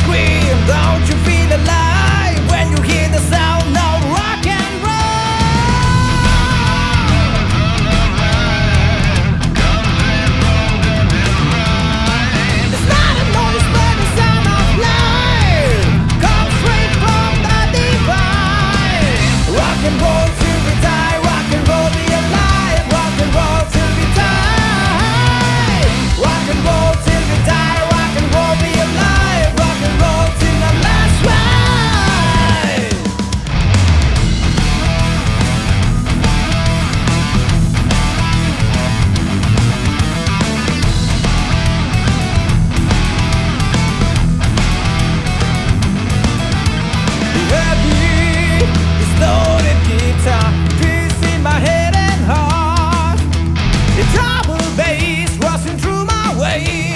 scream, don't you feel alive when you hear the sound of rock and roll? It's not a noise but the sound of life, comes straight from the divine. Rock and roll till we die, rock and roll be alive, rock and roll till we die, rock and roll till we die, rock and roll be alive, rock and roll till the last ride. Heavy, distorted guitar, peace in my head and heart. The double bass rushing through my veins.